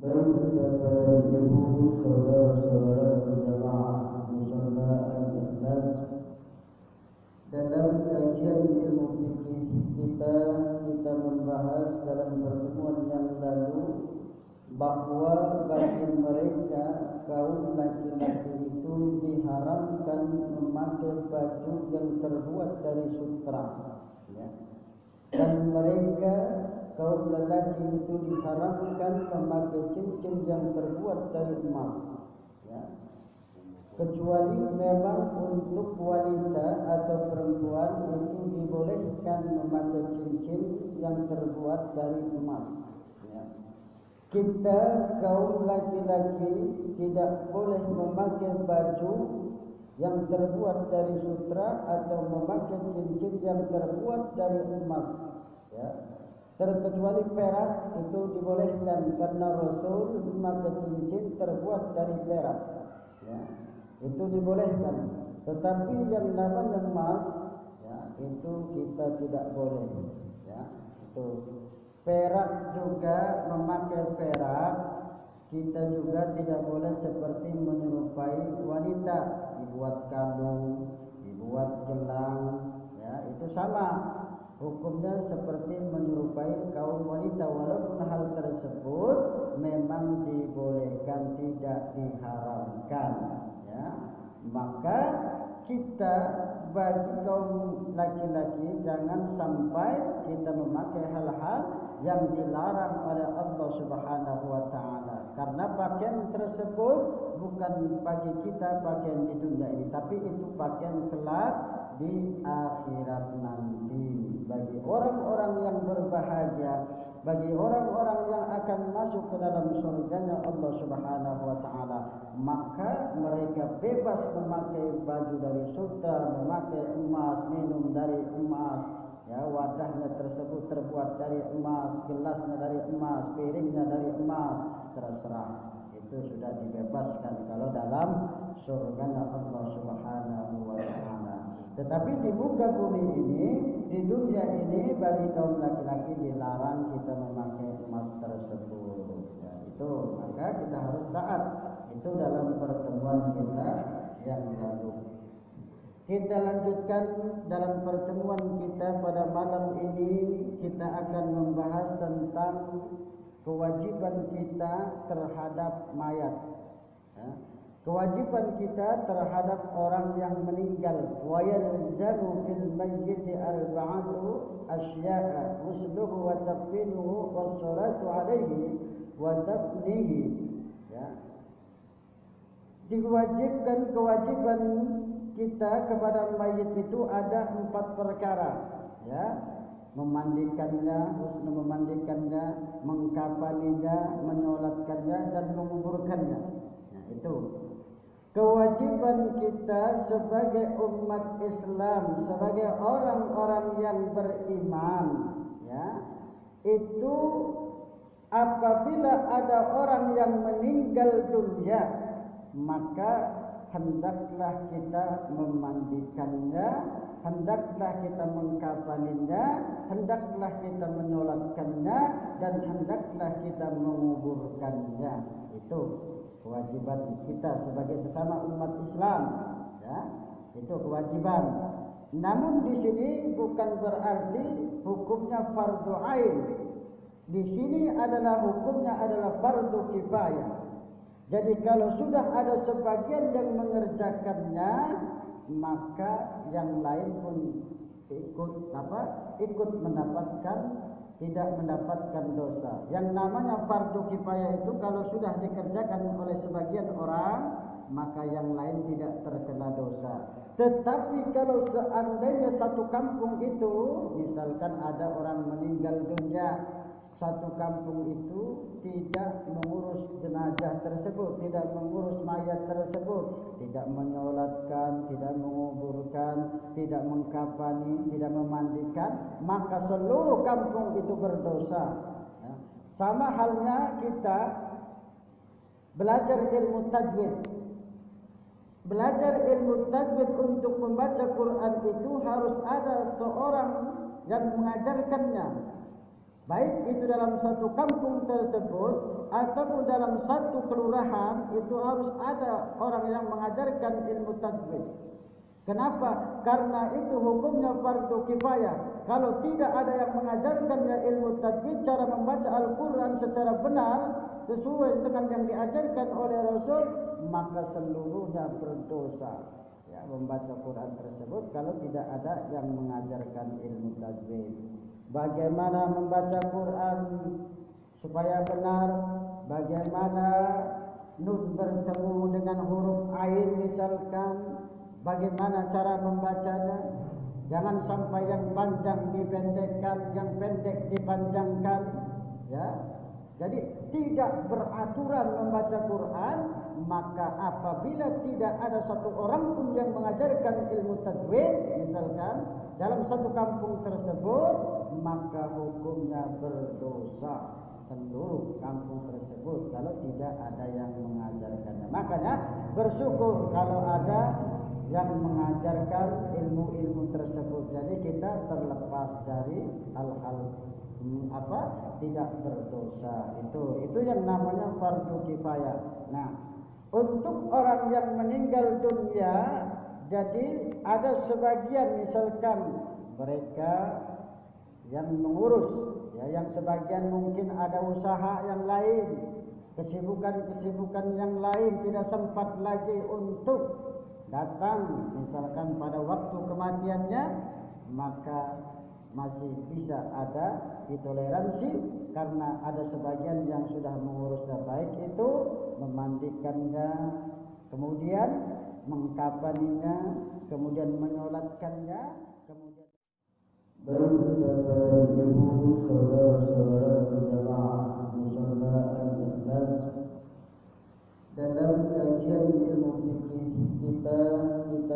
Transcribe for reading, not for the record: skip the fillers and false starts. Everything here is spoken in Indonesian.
dan kepada ibu saudara-saudara jemaah musalla al-ikhlas. Dalam kajian ilmu fikih kita membahas dalam pertemuan yang lalu bahwa bagi mereka kaum laki-laki itu diharamkan memakai baju yang terbuat dari sutra, ya. Dan mereka kaum lelaki itu diharamkan memakai cincin yang terbuat dari emas, ya. Kecuali memang untuk wanita atau perempuan itu dibolehkan memakai cincin yang terbuat dari emas, ya. Kita kaum laki-laki tidak boleh memakai baju yang terbuat dari sutra atau memakai cincin yang terbuat dari emas, ya. Terkecuali perak itu dibolehkan karena Rasul memakai cincin terbuat dari perak, ya. Itu dibolehkan. Tetapi yang namanya emas, ya, itu kita tidak boleh, ya. Itu perak juga, memakai perak kita juga tidak boleh seperti menyerupai wanita, dibuat kalung, dibuat gelang, ya, itu sama hukumnya seperti menyerupai kaum wanita, walaupun hal tersebut memang dibolehkan, tidak diharamkan, ya. Maka kita bagi kaum laki-laki jangan sampai kita memakai hal-hal yang dilarang oleh Allah Subhanahu wa taala, karena pakaian tersebut bukan bagi kita pakaian di dunia ini, tapi itu pakaian kelak di akhirat nanti. Bagi orang-orang yang berbahagia, bagi orang-orang yang akan masuk ke dalam surganya Allah Subhanahu wa taala, maka mereka bebas memakai baju dari sutra, memakai emas, minum dari emas, ya, wadahnya tersebut terbuat dari emas, gelasnya dari emas, piringnya dari emas, terserah. Itu sudah dibebaskan kalau dalam surganya Allah Subhanahu wa taala. Tetapi di muka bumi ini, di dunia ini, bagi kaum laki-laki dilarang kita memakai emas tersebut, ya, itu maka kita harus taat. Itu dalam pertemuan kita yang lalu. Kita lanjutkan dalam pertemuan kita pada malam ini. Kita akan membahas tentang kewajiban kita terhadap mayat, ya. Kewajiban kita terhadap orang yang meninggal. Wa yalzamu fil mayyit arba'atu asya'a ghusluhu wa tafsiluhu was salatu alaihi wa dafnihi, ya. Diwajibkan kewajiban kita kepada mayit itu ada 4 perkara, ya. Memandikannya, memandikannya, mengkafaninya, menyolatkannya, dan menguburkannya. Nah, itu kewajiban kita sebagai umat Islam, sebagai orang-orang yang beriman, ya. Itu apabila ada orang yang meninggal dunia, maka hendaklah kita memandikannya, hendaklah kita mengkafaninya, hendaklah kita menyolatkannya, dan hendaklah kita menguburkannya. Itu kewajiban kita sebagai sesama umat Islam, ya. Itu kewajiban. Namun di sini bukan berarti hukumnya fardu ain. Di sini adalah hukumnya adalah fardu kifayah. Jadi kalau sudah ada sebagian yang mengerjakannya, maka yang lain pun ikut mendapatkan, tidak mendapatkan dosa. Yang namanya fardu kifayah itu kalau sudah dikerjakan oleh sebagian orang, maka yang lain tidak terkena dosa. Tetapi kalau seandainya satu kampung itu, misalkan ada orang meninggal dunia, satu kampung itu tidak mengurus jenazah tersebut, tidak mengurus mayat tersebut, tidak menyolatkan, tidak menguburkan, tidak mengkafani, tidak memandikan, maka seluruh kampung itu berdosa, ya. Sama halnya kita belajar ilmu tajwid. Belajar ilmu tajwid untuk membaca Quran itu harus ada seorang yang mengajarkannya. Baik itu dalam satu kampung tersebut ataupun dalam satu kelurahan itu harus ada orang yang mengajarkan ilmu tajwid. Kenapa? Karena itu hukumnya fardu kifayah. Kalau tidak ada yang mengajarkannya ilmu tajwid, cara membaca Al-Quran secara benar sesuai dengan yang diajarkan oleh Rasul, maka seluruhnya berdosa. Ya, membaca Quran tersebut kalau tidak ada yang mengajarkan ilmu tajwid. Bagaimana membaca Quran supaya benar? Bagaimana nun bertemu dengan huruf ain misalkan? Bagaimana cara membacanya? Jangan sampai yang panjang dipendekkan, yang pendek dipanjangkan, ya. Jadi tidak beraturan membaca Quran, maka apabila tidak ada satu orang pun yang mengajarkan ilmu tajwid, misalkan dalam satu kampung tersebut, maka hukumnya berdosa seluruh kampung tersebut kalau tidak ada yang mengajarkannya. Makanya bersyukur kalau ada yang mengajarkan ilmu-ilmu tersebut. Jadi kita terlepas dari hal-hal tidak berdosa. Itu yang namanya fardu kifayah. Nah, untuk orang yang meninggal dunia, jadi ada sebagian misalkan mereka yang mengurus, ya, yang sebagian mungkin ada usaha yang lain, kesibukan-kesibukan yang lain, tidak sempat lagi untuk datang misalkan pada waktu kematiannya, maka masih bisa ada ditoleransi karena ada sebagian yang sudah mengurusnya, baik itu memandikannya, kemudian mengkafaninya, kemudian menyolatkannya, kemudian kepada ibu saudara-saudara jemaah musalla al-ikhlas dalam kajian ilmu